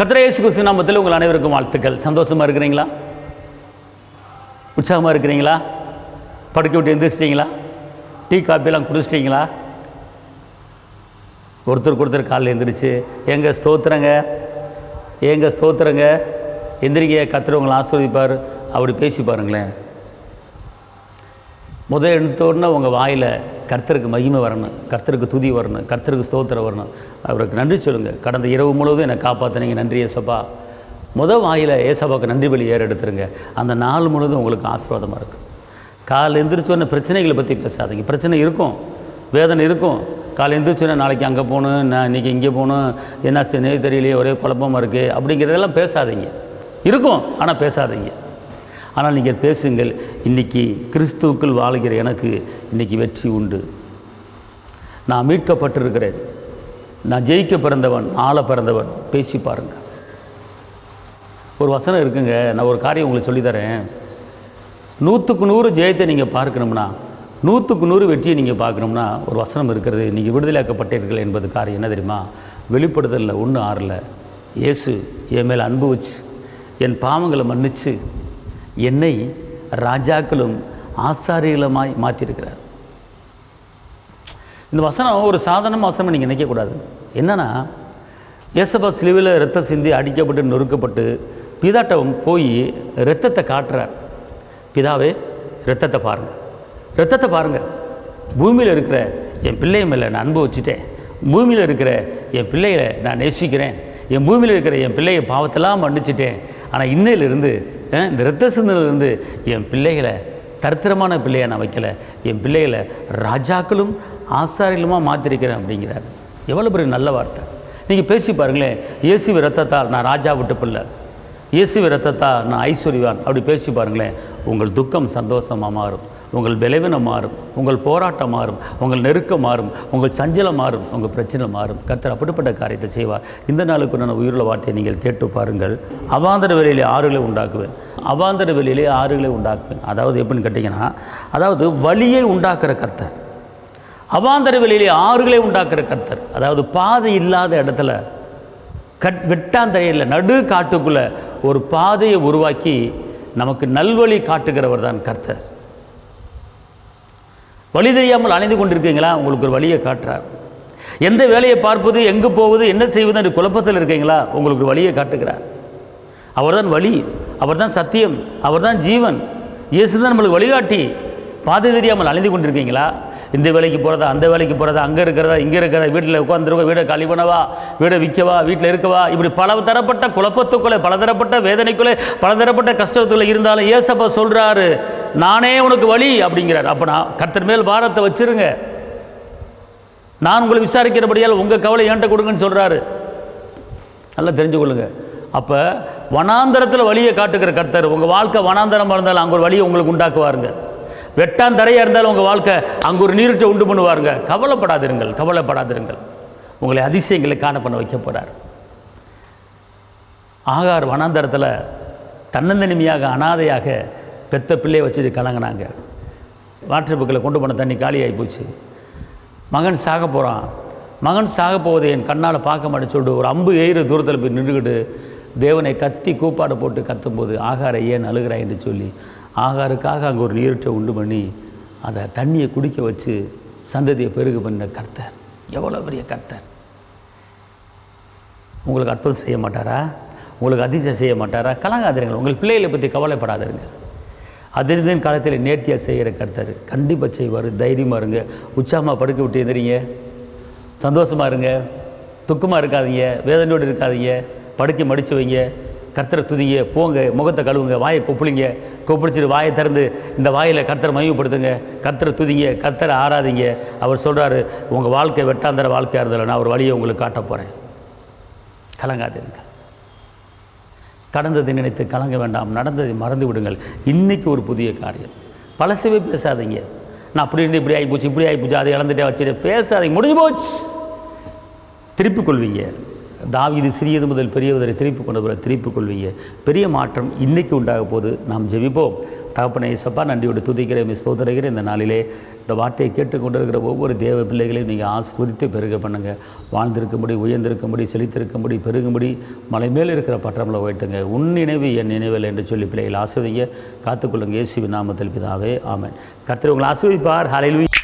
கர்த்தர் இயேசு கிறிஸ்து நாமத்தில் உங்கள் அனைவருக்கும் வாழ்த்துக்கள். சந்தோஷமாக இருக்கிறீங்களா? உற்சாகமாக இருக்கிறீங்களா? படுக்க விட்டு எந்திரிச்சிட்டிங்களா? டீ காப்பியெல்லாம் குடிச்சிட்டிங்களா? ஒருத்தர் காலையில் எந்திரிச்சு எங்கள் ஸ்தோத்திரங்க எந்திரிக்க கர்த்தர் உங்களை ஆசீர்வதிப்பார். அப்படி பேசி பாருங்களேன். முதல் எடுத்தோடனே உங்கள் வாயில் கர்த்தருக்கு மகிமை வரணும், கர்த்தருக்கு துதி வரணும், கர்த்தருக்கு ஸ்தோத்திரம் வரணும். அவருக்கு நன்றி சொல்லுங்கள். கடந்த இரவு முழுவதும் என்னை காப்பாற்றினீங்க, நன்றி ஏசப்பா. முதல் வாயில் ஏசப்பாவுக்கு நன்றி பலி ஏறெடுத்துருங்க. அந்த நாள் முழுவதும் உங்களுக்கு ஆசீர்வாதமாக இருக்கும். காலையில் எந்திரிச்சோன்னே பிரச்சனைகளை பற்றி பேசாதீங்க. பிரச்சனை இருக்கும், வேதனை இருக்கும். காலை எந்திரிச்சோன்னே நாளைக்கு அங்கே போகணும், நான் இன்றைக்கி இங்கே போகணும், என்ன செய்ய தெரியலையே, ஒரே குழப்பமாக இருக்குது அப்படிங்கிறதெல்லாம் பேசாதீங்க. இருக்கும், ஆனால் பேசாதீங்க. ஆனால் நீங்கள் பேசுங்கள், இன்றைக்கி கிறிஸ்துவுக்குள் வாழ்கிற எனக்கு இன்றைக்கி வெற்றி உண்டு, நான் மீட்கப்பட்டிருக்கிறேன், நான் ஜெயிக்க பிறந்தவன், ஆள பிறந்தவன். பேசி பாருங்கள். ஒரு வசனம் இருக்குங்க, நான் ஒரு காரியம் உங்களுக்கு சொல்லித்தரேன். 100க்கு 100 ஜெயத்தை நீங்கள் பார்க்கணும்னா, 100க்கு 100 வெற்றியை நீங்கள் பார்க்கணும்னா ஒரு வசனம் இருக்கிறது. நீங்கள் விடுதலையாக்கப்பட்டீர்கள் என்பது காரியம் என்ன தெரியுமா? வெளிப்படுதலில் 1:6 இயேசு என் மேல் அன்பு வச்சு என் பாவங்களை மன்னித்து என்னை ராஜாக்களும் ஆசாரிகளுமாய் மாற்றிருக்கிறார். இந்த வசனம் ஒரு சாதாரண வசனம் நீங்கள் நினைக்கக்கூடாது. என்னென்னா, ஏசப்பா சிலுவையில் ரத்தம் சிந்தி அடிக்கப்பட்டு நொறுக்கப்பட்டு பிதாட்டம் போய் இரத்தத்தை காட்டுறார். பிதாவே, இரத்தத்தை பாருங்கள், பூமியில் இருக்கிற என் பிள்ளை மேலே நான் அன்பு வச்சுட்டேன், பூமியில் இருக்கிற என் பிள்ளைகளை நான் நேசிக்கிறேன், என் பூமியில் இருக்கிற என் பிள்ளையை பாவத்தெல்லாம் மன்னிச்சிட்டேன். ஆனால் இன்னையிலிருந்து இந்த இரத்த சிந்தனையிலிருந்து என் பிள்ளைகளை தரித்திரமான பிள்ளையை நான் வைக்கலை, என் பிள்ளைகளை ராஜாக்களும் ஆசாரிகளுமாக மாற்றிருக்கிறேன் அப்படிங்கிறார். எவ்வளோ பெரிய நல்ல வார்த்தை. நீங்கள் பேசி பாருங்களேன். இயேசுவின் இரத்தத்தால் நான் ராஜா விட்டு பிள்ளை, இயேசுவின் இரத்தத்தால் நான் ஐஸ்வர்யவான். அப்படி பேசி பாருங்களேன். உங்கள் துக்கம் சந்தோஷமாக மாறும், உங்கள் பலவீனம் மாறும், உங்கள் போராட்டம் மாறும், உங்கள் நெருக்கம் மாறும், உங்கள் சஞ்சலம் மாறும், உங்கள் பிரச்சனை மாறும். கர்த்தர் அப்படிப்பட்ட காரியத்தை செய்வார். இந்த நாளுக்கு நான் உயிருள்ள வார்த்தையை நீங்கள் கேட்டு பாருங்கள். அவாந்தர வெளியிலே ஆறுகளை உண்டாக்குவேன், அவாந்தர வெளியிலே ஆறுகளை உண்டாக்குவேன். அதாவது எப்படின்னு கேட்டிங்கன்னா, அதாவது வழியை உண்டாக்குற கர்த்தர், அவாந்தர வெளியிலே ஆறுகளை உண்டாக்குற கர்த்தர். அதாவது பாதை இல்லாத இடத்துல வெட்டாந்தரையில் நடு காட்டுக்குள்ளே ஒரு பாதையை உருவாக்கி நமக்கு நல்வழி காட்டுகிறவர் தான் கர்த்தர். வழி தெரியாமல் அலைந்து கொண்டிருக்கீங்களா? உங்களுக்கு ஒரு வழியை காட்டுறார். எந்த வேலையை பார்ப்பது, எங்கே போவது, என்ன செய்வது என்று குழப்பத்தில் இருக்கீங்களா? உங்களுக்கு ஒரு வழியை காட்டுகிறார். அவர்தான் வழி, அவர்தான் சத்தியம், அவர்தான் ஜீவன். இயேசு தான் நம்மளுக்கு வழிகாட்டி. பாதை தெரியாமல் அலைந்து கொண்டிருக்கீங்களா? இந்த வேலைக்கு போகிறதா, அந்த வேலைக்கு போகிறதா, அங்கே இருக்கிறதா, இங்கே இருக்கிறதா, வீட்டில் உட்காந்துருக்கா, வீடை காலி பண்ணவா, வீடை விற்கவா, வீட்டில் இருக்கவா, இப்படி பல தரப்பட்ட குழப்பத்துக்குள்ளே, பலதரப்பட்ட வேதனைக்குள்ளே, பலதரப்பட்ட கஷ்டத்துக்குள்ளே இருந்தாலும் ஏசப்பா சொல்கிறாரு, நானே உனக்கு வழி அப்படிங்கிறார். அப்போ நான் கர்த்தர் மேல் பாரத்தை வச்சிருங்க, நான் உங்களை விசாரிக்கிறபடியால் உங்கள் கவலை என்கிட்ட கொடுங்கன்னு சொல்கிறாரு. நல்லா தெரிஞ்சுக்கொள்ளுங்க. அப்போ வனாந்தரத்தில் வழியை காட்டுகிற கர்த்தர். உங்கள் வாழ்க்கை வனாந்தரமாக இருந்தாலும் அங்கே ஒரு வழியை உங்களுக்கு உண்டாக்குவாருங்க. வெட்டாந்தரையாக இருந்தாலும் உங்கள் வாழ்க்கை அங்கே ஒரு நீரூற்றை உண்டு பண்ணுவாருங்க. கவலைப்படாதிருங்கள். உங்களை அதிசயங்களை காண பண்ண வைக்க போகிறார். ஆகார் வனாந்தரத்தில் தன்னந்தனிமையாக அனாதையாக பெத்த பிள்ளையை வச்சுட்டு கலங்கினாங்க. வாட்டர் புக்கில் கொண்டு போன தண்ணி காலியாகி போச்சு. மகன் சாக போகிறான். மகன் சாக போவதை என் கண்ணால் பார்க்க மாட்டேன்னு சொல்லிட்டு ஒரு அம்பு எய்கிற தூரத்தில் போய் நின்றுக்கிட்டு தேவனை கத்தி கூப்பாடு போட்டு கத்தும்போது, ஆகாரை ஏன் அழுகிறாய் என்று சொல்லி ஆகாருக்காக அங்கே ஒரு நீரூற்றை உண்டு பண்ணி அதை தண்ணியை குடிக்க வச்சு சந்ததியை பெருகு பண்ண கர்த்தர். எவ்வளோ பெரிய கர்த்தர்! உங்களுக்கு அற்புதம் செய்ய மாட்டாரா? உங்களுக்கு அதிசயம் செய்ய மாட்டாரா? கலங்காதிருங்கள். உங்கள் பிள்ளைகளை பற்றி கவலைப்படாதிருங்க. அதிர்ந்தின் காலத்தில் நேர்த்தியாக செய்கிற கர்த்தர் கண்டிப்பாக செய்வார். தைரியமாக இருங்க. உற்சாகமாக படுக்க விட்டு எந்திரிங்க. சந்தோஷமாக இருங்க. துக்கமாக இருக்காதீங்க, வேதனையோடு இருக்காதீங்க. படுக்கை மடித்து வைங்க. கர்த்தரை துதிங்க, போங்க, முகத்தை கழுவுங்க, வாயை கொப்பளிச்சிட்டு வாயை திறந்து இந்த வாயில் கர்த்தரை மகிமைப்படுத்துங்க. கர்த்தரை துதிங்க, கர்த்தரை ஆராதிங்க. அவர் சொல்கிறாரு, உங்கள் வாழ்க்கை வெட்டாந்தர வாழ்க்கையாக இருந்தாலும் நான் ஒரு வழியை உங்களுக்கு காட்ட போகிறேன். கலங்காதிருங்க. கடந்ததை நினைத்து கலங்க வேண்டாம், நடந்ததை மறந்து விடுங்கள். இன்றைக்கி ஒரு புதிய காரியம். பழசவே பேசாதீங்க. நான் அப்படி இருந்து இப்படி ஆகிப்போச்சு, அதை இழந்துட்டே வச்சுட்டு பேசாதீங்க. முடிஞ்சு போச்சு. திருப்பிக் கொள்வீங்க. தாவீது சிறியது முதல் பெரியவரை திருப்பி கொண்டு போல திருப்பிக் கொள்வீங்க. பெரிய மாற்றம் இன்றைக்கி உண்டாக போது. நாம் ஜெபிப்போம். தகப்பனே இயேசப்பா, நன்றியோடு துதிக்கிறேன், ஸ்தோத்திரிக்கிறேன். இந்த நாளிலே இந்த வார்த்தையை கேட்டுக்கொண்டிருக்கிற ஒவ்வொரு தேவ பிள்ளைகளையும் நீங்கள் ஆஸ்வதித்து பெருக பண்ணுங்கள். வாழ்ந்திருக்கும்படி, உயர்ந்திருக்கும்படி, செழித்திருக்கும்படி, பெருகும்படி மலை மேல் இருக்கிற பட்டணங்களை வைட்டுங்க. உன் நினைவு என் நினைவில் என்று சொல்லி பிள்ளைகள் ஆஸ்வதிங்க. காத்துக்கொள்ளுங்க. இயேசுவின் நாமத்தில் பிதாவே, ஆமென். கர்த்தர் உங்களை ஆசீர்வதிப்பார். ஹல்லேலூயா.